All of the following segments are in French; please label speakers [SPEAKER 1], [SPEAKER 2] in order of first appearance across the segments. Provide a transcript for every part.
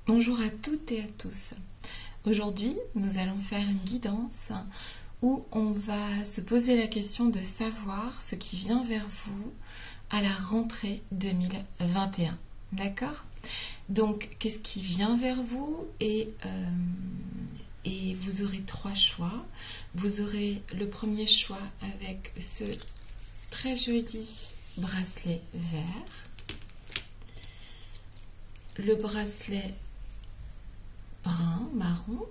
[SPEAKER 1] Bonjour à toutes et à tous. Aujourd'hui, nous allons faire une guidance où on va se poser la question de savoir ce qui vient vers vous à la rentrée 2021. D'accord? Donc, qu'est-ce qui vient vers vous et vous aurez trois choix. Vous aurez le premier choix avec ce très joli bracelet vert, le bracelet brun, marron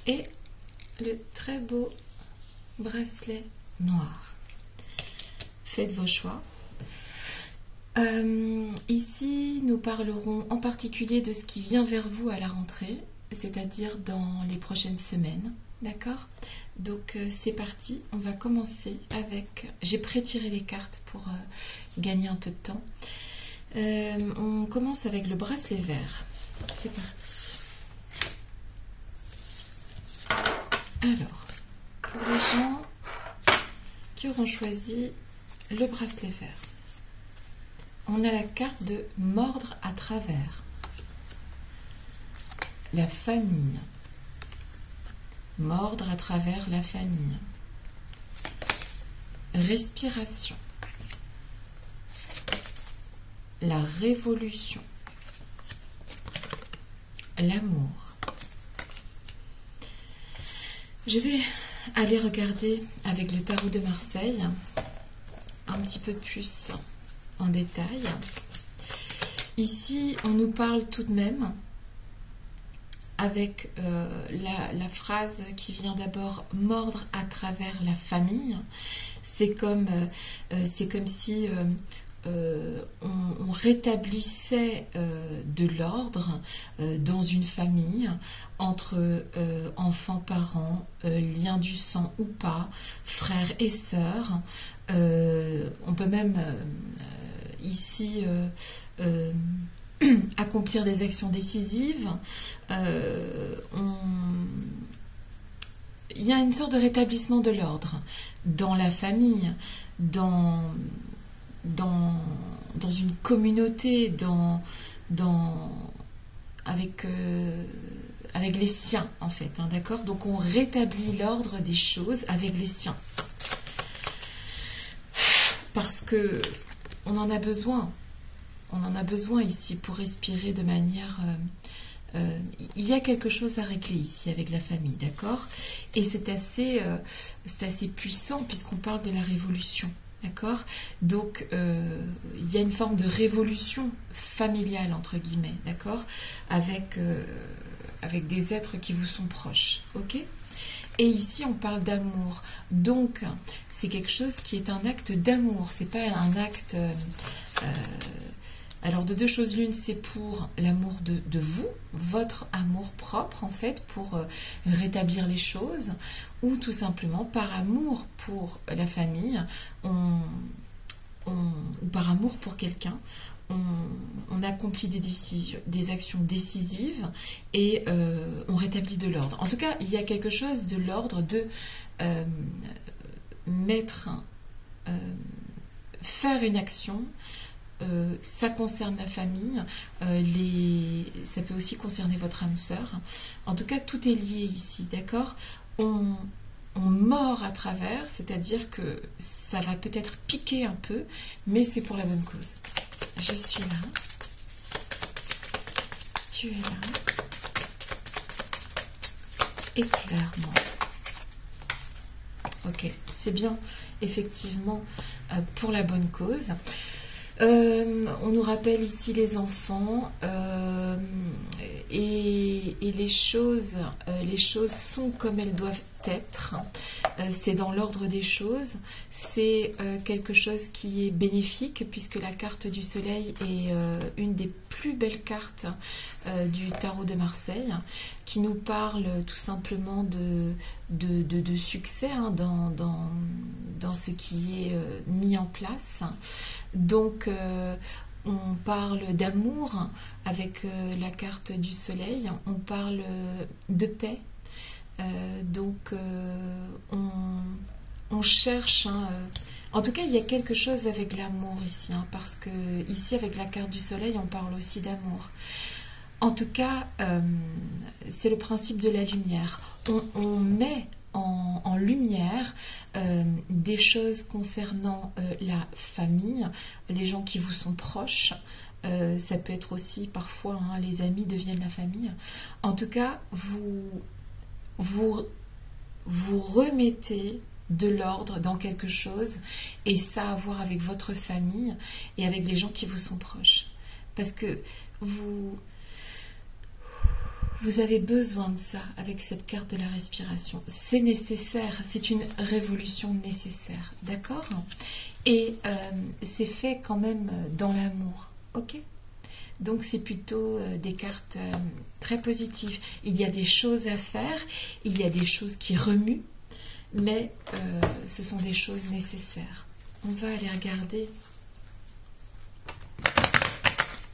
[SPEAKER 1] et le très beau bracelet noir. Faites vos choix. Ici, nous parlerons en particulier de ce qui vient vers vous à la rentrée, c'est-à-dire dans les prochaines semaines. D'accord? Donc, c'est parti. On va commencer avec... J'ai pré-tiré les cartes pour gagner un peu de temps. On commence avec le bracelet vert. C'est parti. Alors, pour les gens qui auront choisi le bracelet vert, on a la carte de mordre à travers. La famille. Mordre à travers la famille. Respiration. La révolution. L'amour. Je vais aller regarder avec le tarot de Marseille un petit peu plus en détail. Ici, on nous parle tout de même avec la phrase qui vient d'abord mordre à travers la famille. C'est comme si on rétablissait de l'ordre dans une famille entre enfants, parents, liens du sang ou pas, frères et sœurs. On peut même ici accomplir des actions décisives. Il y a une sorte de rétablissement de l'ordre dans la famille, dans une communauté, avec les siens en fait, hein, d'accord? Donc on rétablit l'ordre des choses avec les siens. Parce que on en a besoin. On en a besoin ici pour respirer de manière... il y a quelque chose à régler ici avec la famille, d'accord? Et c'est assez puissant puisqu'on parle de la révolution. D'accord? Donc, il y a une forme de révolution familiale, entre guillemets, d'accord? Avec des êtres qui vous sont proches, ok? Et ici, on parle d'amour. Donc, c'est quelque chose qui est un acte d'amour. C'est pas un acte... alors, de deux choses l'une, c'est pour l'amour de vous, votre amour propre, en fait, pour rétablir les choses, ou tout simplement par amour pour la famille, ou par amour pour quelqu'un, on accomplit des actions décisives et on rétablit de l'ordre. En tout cas, il y a quelque chose de l'ordre de faire une action. Ça concerne la famille, ça peut aussi concerner votre âme sœur. En tout cas, tout est lié ici, d'accord? On mord à travers, c'est-à-dire que ça va peut-être piquer un peu, mais c'est pour la bonne cause. Je suis là. Tu es là. Éclaire-moi. Ok, c'est bien, effectivement, pour la bonne cause. On nous rappelle ici les enfants et les choses sont comme elles doivent être. C'est dans l'ordre des choses. C'est quelque chose qui est bénéfique puisque la carte du soleil est une des plus belles cartes du tarot de Marseille qui nous parle tout simplement de succès, hein, dans ce qui est mis en place. Donc, on parle d'amour avec la carte du soleil, on parle de paix. Donc, on cherche, hein, En tout cas, il y a quelque chose avec l'amour ici, hein, parce que ici, avec la carte du soleil, on parle aussi d'amour. En tout cas, c'est le principe de la lumière. On met en lumière des choses concernant la famille, les gens qui vous sont proches. Ça peut être aussi parfois, hein, les amis deviennent la famille. En tout cas, vous remettez de l'ordre dans quelque chose, et ça a à voir avec votre famille et avec les gens qui vous sont proches. Parce que vous avez besoin de ça avec cette carte de la respiration. C'est nécessaire, c'est une révolution nécessaire, d'accord? Et c'est fait quand même dans l'amour, ok? Donc c'est plutôt des cartes très positives. Il y a des choses à faire, il y a des choses qui remuent, mais ce sont des choses nécessaires. On va aller regarder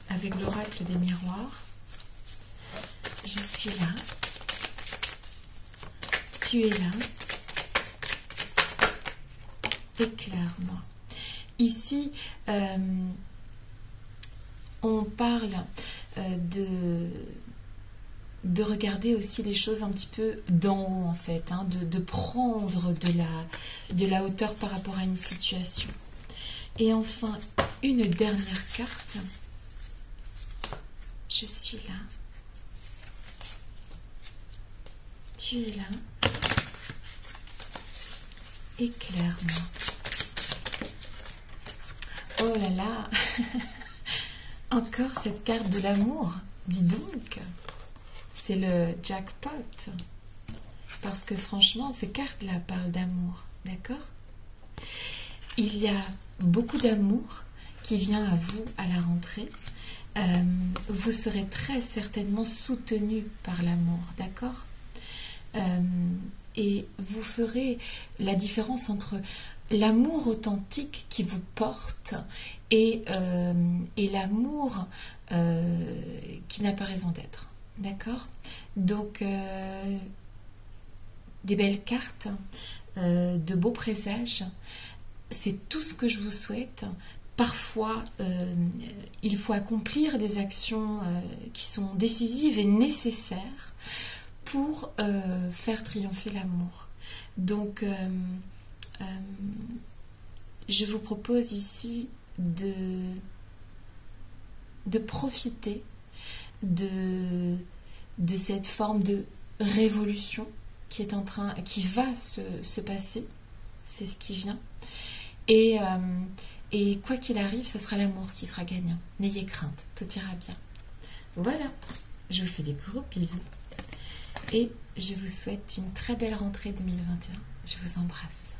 [SPEAKER 1] avec l'oracle des miroirs. Je suis là. Tu es là. Éclaire-moi. Ici, on parle de regarder aussi les choses un petit peu d'en haut, en fait, hein, de prendre de la hauteur par rapport à une situation. Et enfin, une dernière carte. Je suis là. Tu es là. Éclaire-moi. Oh là là. Encore cette carte de l'amour. Dis donc. C'est le jackpot. Parce que franchement, ces cartes-là parlent d'amour. D'accord? Il y a beaucoup d'amour qui vient à vous à la rentrée. Vous serez très certainement soutenu par l'amour. D'accord? Et vous ferez la différence entre l'amour authentique qui vous porte et l'amour qui n'a pas raison d'être. D'accord? Donc, des belles cartes, de beaux présages, c'est tout ce que je vous souhaite. Parfois, il faut accomplir des actions qui sont décisives et nécessaires pour faire triompher l'amour. Donc, je vous propose ici de profiter de cette forme de révolution qui va se passer. C'est ce qui vient. Et quoi qu'il arrive, ce sera l'amour qui sera gagnant. N'ayez crainte, tout ira bien. Voilà, je vous fais des gros bisous. Et je vous souhaite une très belle rentrée 2021. Je vous embrasse.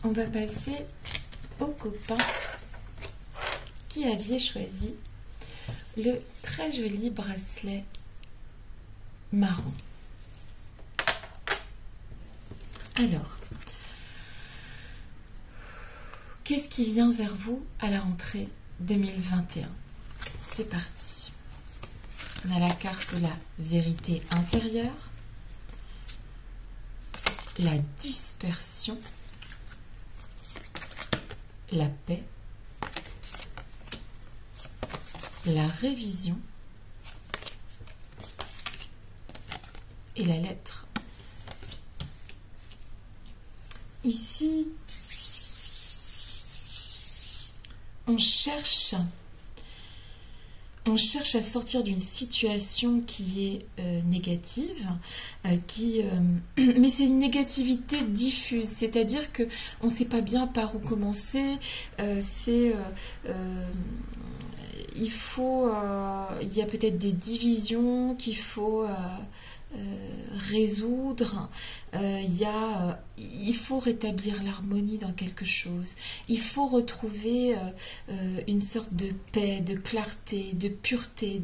[SPEAKER 1] On va passer au copain qui aviez choisi le très joli bracelet marron. Alors, qu'est-ce qui vient vers vous à la rentrée 2021? C'est parti. On a la carte de la vérité intérieure, la dispersion, la paix, la révision et la lettre. Ici, on cherche à sortir d'une situation qui est négative, mais c'est une négativité diffuse, c'est-à-dire que on ne sait pas bien par où commencer. Il y a peut-être des divisions qu'il faut résoudre, il faut rétablir l'harmonie dans quelque chose. Il faut retrouver une sorte de paix, de clarté, de pureté,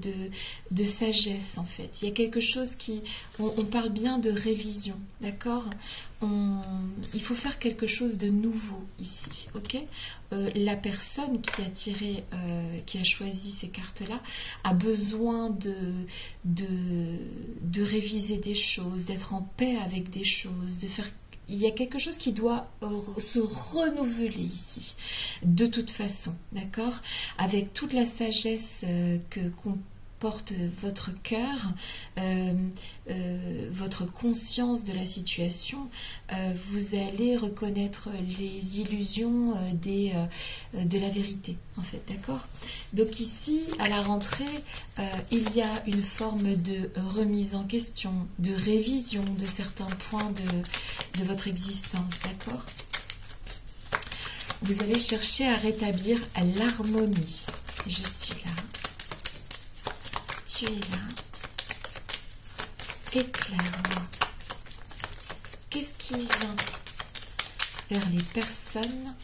[SPEAKER 1] de sagesse en fait. Il y a quelque chose on parle bien de révision, d'accord? Il faut faire quelque chose de nouveau ici, ok? La personne qui a choisi ces cartes-là a besoin de réviser des choses, d'être en paix avec des choses, de faire. Il y a quelque chose qui doit se renouveler ici, de toute façon, d'accord? Avec toute la sagesse qu'on porte votre cœur, votre conscience de la situation, vous allez reconnaître les illusions de la vérité, en fait, d'accord? Donc ici, à la rentrée, il y a une forme de remise en question, de révision de certains points de votre existence, d'accord? Vous allez chercher à rétablir l'harmonie. Je suis là. Tu es là. Éclaire-moi. Qu'est-ce qui vient vers les personnes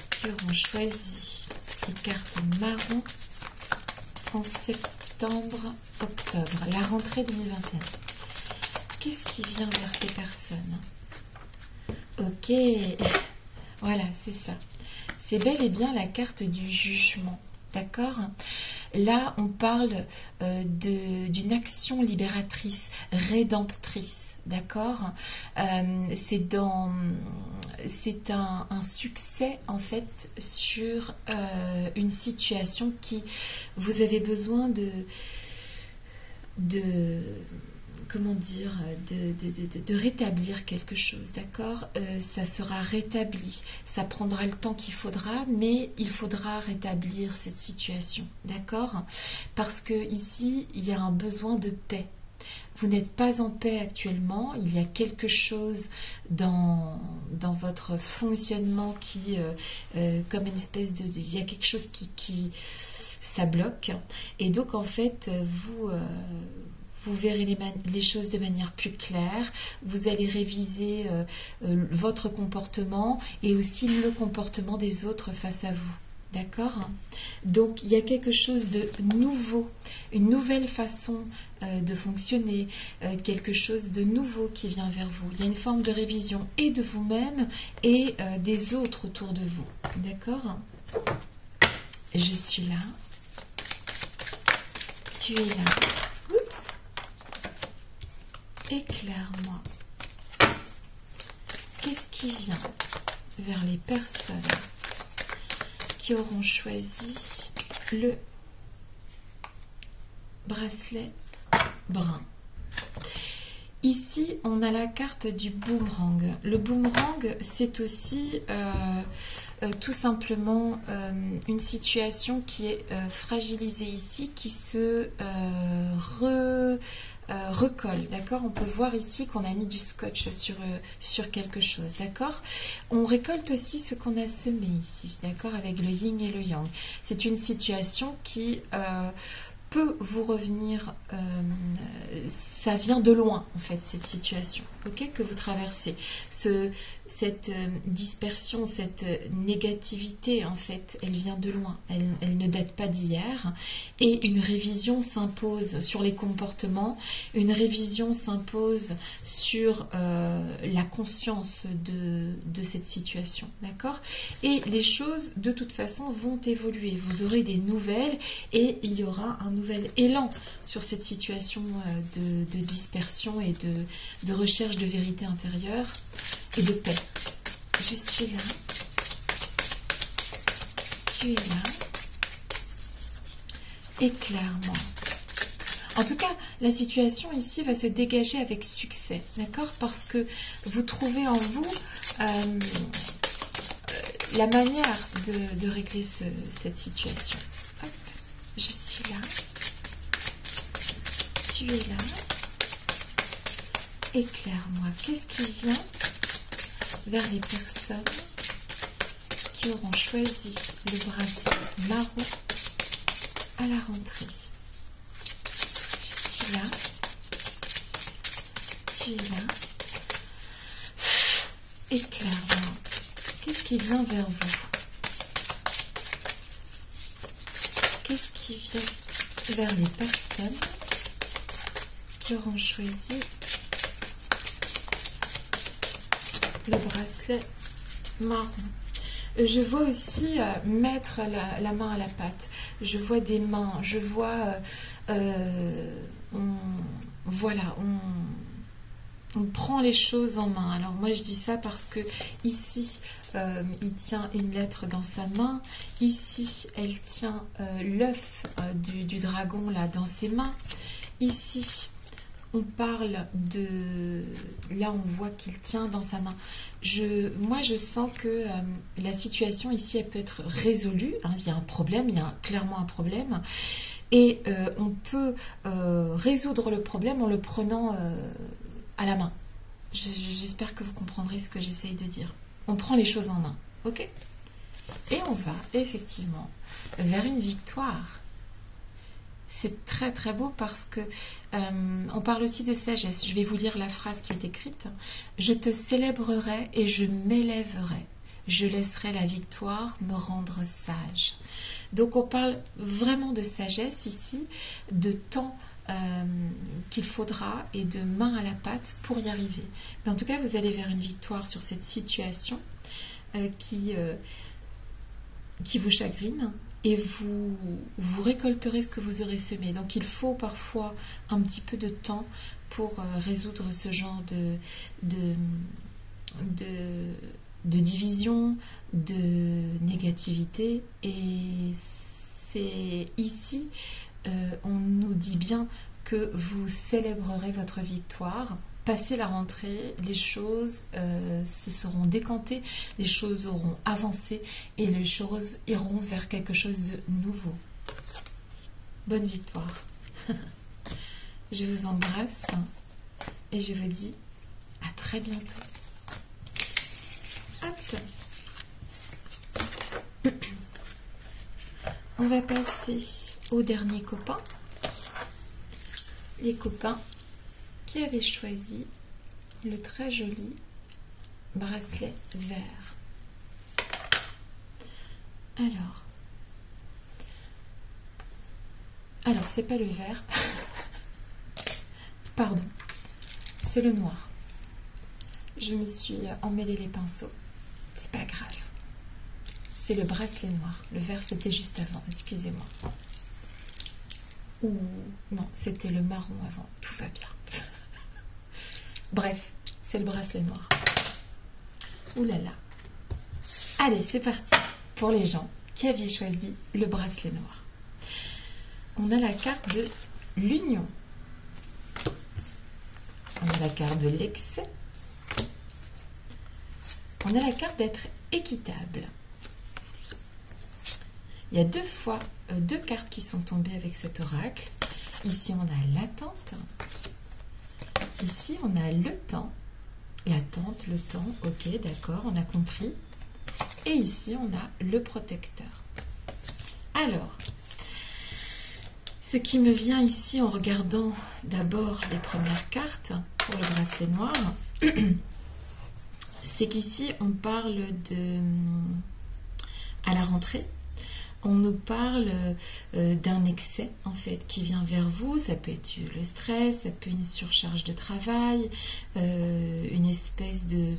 [SPEAKER 1] qui auront choisi les cartes marron en septembre, octobre, la rentrée 2021? Qu'est-ce qui vient vers ces personnes? Ok, voilà, c'est ça. C'est bel et bien la carte du jugement, d'accord? Là, on parle d'une action libératrice, rédemptrice, d'accord? C'est un succès, en fait, sur une situation qui vous avez besoin comment dire, de rétablir quelque chose, d'accord? Ça sera rétabli, ça prendra le temps qu'il faudra, mais il faudra rétablir cette situation, d'accord? Parce que ici, il y a un besoin de paix. Vous n'êtes pas en paix actuellement, il y a quelque chose dans votre fonctionnement qui, comme une espèce il y a quelque chose qui ça bloque, et donc en fait, vous verrez les choses de manière plus claire, vous allez réviser votre comportement et aussi le comportement des autres face à vous. D'accord? Donc, il y a quelque chose de nouveau, une nouvelle façon de fonctionner, quelque chose de nouveau qui vient vers vous. Il y a une forme de révision et de vous-même et des autres autour de vous. D'accord? Je suis là. Tu es là. Oups. Éclaire-moi. Qu'est-ce qui vient vers les personnes qui auront choisi le bracelet brun? Ici, on a la carte du boomerang. Le boomerang, c'est aussi tout simplement une situation qui est fragilisée ici, qui se recolle, d'accord? On peut voir ici qu'on a mis du scotch sur quelque chose, d'accord? On récolte aussi ce qu'on a semé ici, d'accord? Avec le yin et le yang. C'est une situation qui peut vous revenir, ça vient de loin en fait, cette situation, ok, que vous traversez, cette dispersion, cette négativité en fait, elle vient de loin, elle ne date pas d'hier, et une révision s'impose sur les comportements, une révision s'impose sur la conscience de cette situation, d'accord? Et les choses de toute façon vont évoluer, vous aurez des nouvelles et il y aura un nouvel élan sur cette situation de dispersion et de recherche de vérité intérieure et de paix. Je suis là. Tu es là. Éclaire-moi. En tout cas, la situation ici va se dégager avec succès, d'accord? Parce que vous trouvez en vous la manière de régler cette situation. Hop, je suis là. Tu es là. Éclaire-moi. Qu'est-ce qui vient vers les personnes qui auront choisi le bracelet marron à la rentrée? Je suis là. tu es là. Éclaire-moi. Qu'est-ce qui vient vers vous? Qu'est-ce qui vient vers les personnes qui auront choisi le bracelet marron? Je vois aussi mettre la main à la pâte. Je vois des mains. Je vois... voilà, on prend les choses en main. Alors moi je dis ça parce que ici il tient une lettre dans sa main. Ici elle tient l'œuf du dragon là dans ses mains. Ici on parle de... Là, on voit qu'il tient dans sa main. Moi, je sens que la situation ici, elle peut être résolue. Hein. Il y a un problème, il y a clairement un problème. Et on peut résoudre le problème en le prenant à la main. J'espère que vous comprendrez ce que j'essaye de dire. On prend les choses en main, ok? Et on va effectivement vers une victoire. C'est très très beau parce que on parle aussi de sagesse. Je vais vous lire la phrase qui est écrite. Je te célébrerai et je m'élèverai. Je laisserai la victoire me rendre sage. Donc on parle vraiment de sagesse ici, de temps qu'il faudra et de main à la pâte pour y arriver. Mais en tout cas, vous allez vers une victoire sur cette situation qui vous chagrine. Et vous récolterez ce que vous aurez semé. Donc il faut parfois un petit peu de temps pour résoudre ce genre de division, de négativité. Et c'est ici, on nous dit bien que vous célébrerez votre victoire. Passé la rentrée, les choses se seront décantées, les choses auront avancé et les choses iront vers quelque chose de nouveau. Bonne victoire. Je vous embrasse et je vous dis à très bientôt. Hop. On va passer au dernier copain. Les copains qui avait choisi le très joli bracelet vert. Alors c'est pas le vert, pardon, c'est le noir. Je me suis emmêlé les pinceaux, c'est pas grave. C'est le bracelet noir, le vert c'était juste avant, excusez-moi. Ou non, c'était le marron avant, tout va bien. Bref, c'est le bracelet noir. Ouh là là. Allez, c'est parti pour les gens qui avaient choisi le bracelet noir. On a la carte de l'union. On a la carte de l'excès. On a la carte d'être équitable. Il y a deux cartes qui sont tombées avec cet oracle. Ici, on a l'attente. Ici, on a le temps. L'attente, le temps, ok, d'accord, on a compris. Et ici, on a le protecteur. Alors, ce qui me vient ici en regardant d'abord les premières cartes pour le bracelet noir, c'est qu'ici, on parle de... À la rentrée, on nous parle d'un excès en fait qui vient vers vous. Ça peut être le stress, ça peut être une surcharge de travail, une espèce de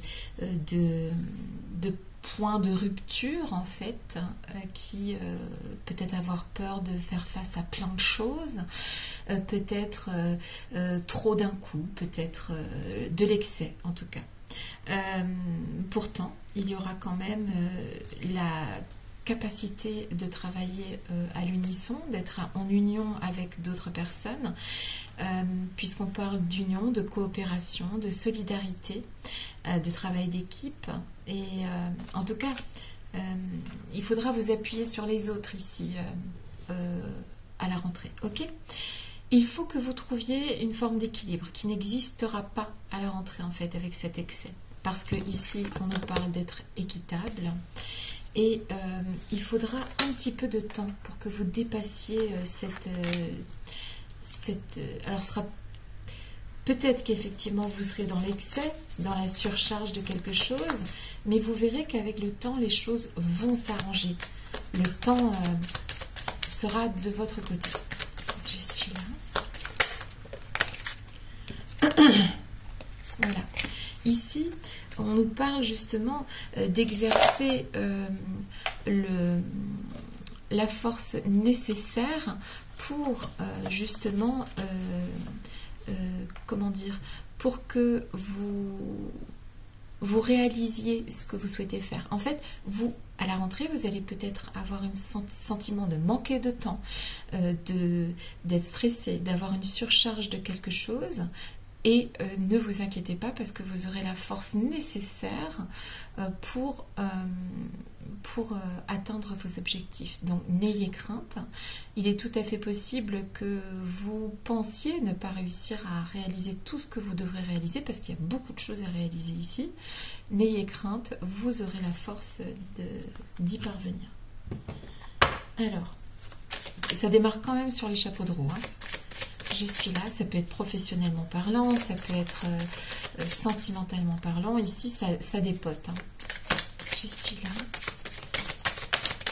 [SPEAKER 1] point de rupture en fait qui peut-être avoir peur de faire face à plein de choses, peut-être trop d'un coup, peut-être de l'excès en tout cas. Pourtant, il y aura quand même la capacité de travailler à l'unisson, d'être en union avec d'autres personnes, puisqu'on parle d'union, de coopération, de solidarité, de travail d'équipe. Et en tout cas, il faudra vous appuyer sur les autres ici à la rentrée. Ok ? Il faut que vous trouviez une forme d'équilibre qui n'existera pas à la rentrée en fait avec cet excès. Parce que ici, on nous parle d'être équitable. Et il faudra un petit peu de temps pour que vous dépassiez cette alors, ce sera Peut-être qu'effectivement vous serez dans l'excès, dans la surcharge de quelque chose, mais vous verrez qu'avec le temps, les choses vont s'arranger. Le temps sera de votre côté. Je suis là. Voilà. Ici, on nous parle justement d'exercer la force nécessaire pour justement, comment dire, pour que vous réalisiez ce que vous souhaitez faire. En fait, vous, à la rentrée, vous allez peut-être avoir un sentiment de manquer de temps, d'être stressé, d'avoir une surcharge de quelque chose. Et ne vous inquiétez pas parce que vous aurez la force nécessaire pour atteindre vos objectifs. Donc n'ayez crainte. Il est tout à fait possible que vous pensiez ne pas réussir à réaliser tout ce que vous devrez réaliser parce qu'il y a beaucoup de choses à réaliser ici. N'ayez crainte, vous aurez la force d'y parvenir. Alors, ça démarre quand même sur les chapeaux de roue, hein. Je suis là, ça peut être professionnellement parlant, ça peut être sentimentalement parlant. Ici, ça dépote. Hein. Je suis là.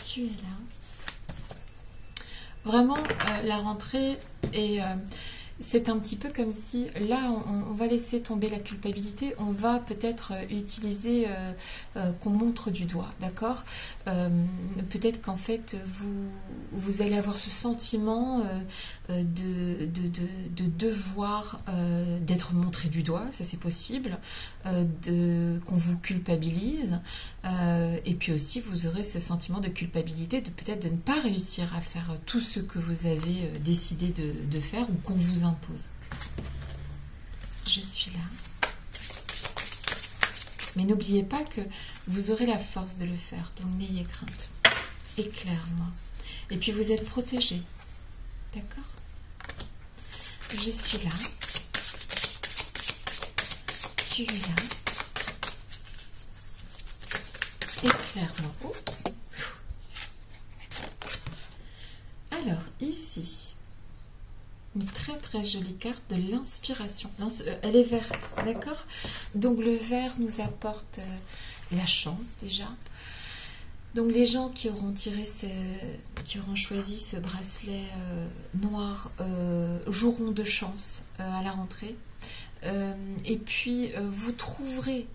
[SPEAKER 1] Tu es là. Vraiment, la rentrée est... c'est un petit peu comme si, là, on va laisser tomber la culpabilité, on va peut-être utiliser qu'on montre du doigt, d'accord? Peut-être qu'en fait, vous allez avoir ce sentiment de devoir d'être montré du doigt, ça c'est possible, qu'on vous culpabilise, et puis aussi vous aurez ce sentiment de culpabilité de peut-être de ne pas réussir à faire tout ce que vous avez décidé de faire ou qu'on vous impose. Je suis là. Mais n'oubliez pas que vous aurez la force de le faire, donc n'ayez crainte. Éclaire-moi. Et puis vous êtes protégé. D'accord? Je suis là. Tu es là. Éclaire-moi. Oups. Alors, ici, une très très jolie carte de l'inspiration. Elle est verte, d'accord? Donc le vert nous apporte la chance déjà. Donc les gens qui auront qui auront choisi ce bracelet noir joueront de chance à la rentrée. Et puis vous trouverez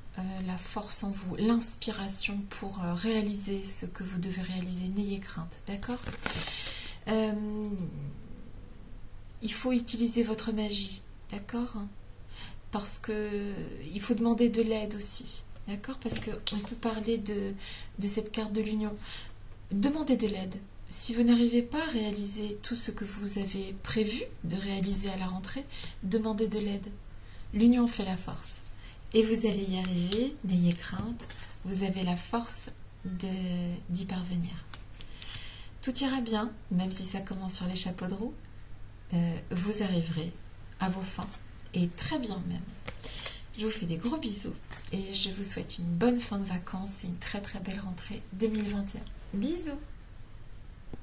[SPEAKER 1] la force en vous, l'inspiration pour réaliser ce que vous devez réaliser. N'ayez crainte, d'accord? Il faut utiliser votre magie, d'accord? Parce que il faut demander de l'aide aussi, d'accord? Parce qu'on peut parler de cette carte de l'union. Demandez de l'aide. Si vous n'arrivez pas à réaliser tout ce que vous avez prévu de réaliser à la rentrée, demandez de l'aide. L'union fait la force. Et vous allez y arriver, n'ayez crainte, vous avez la force d'y parvenir. Tout ira bien, même si ça commence sur les chapeaux de roue. Vous arriverez à vos fins, et très bien même. Je vous fais des gros bisous, et je vous souhaite une bonne fin de vacances et une très très belle rentrée 2021. Bisous!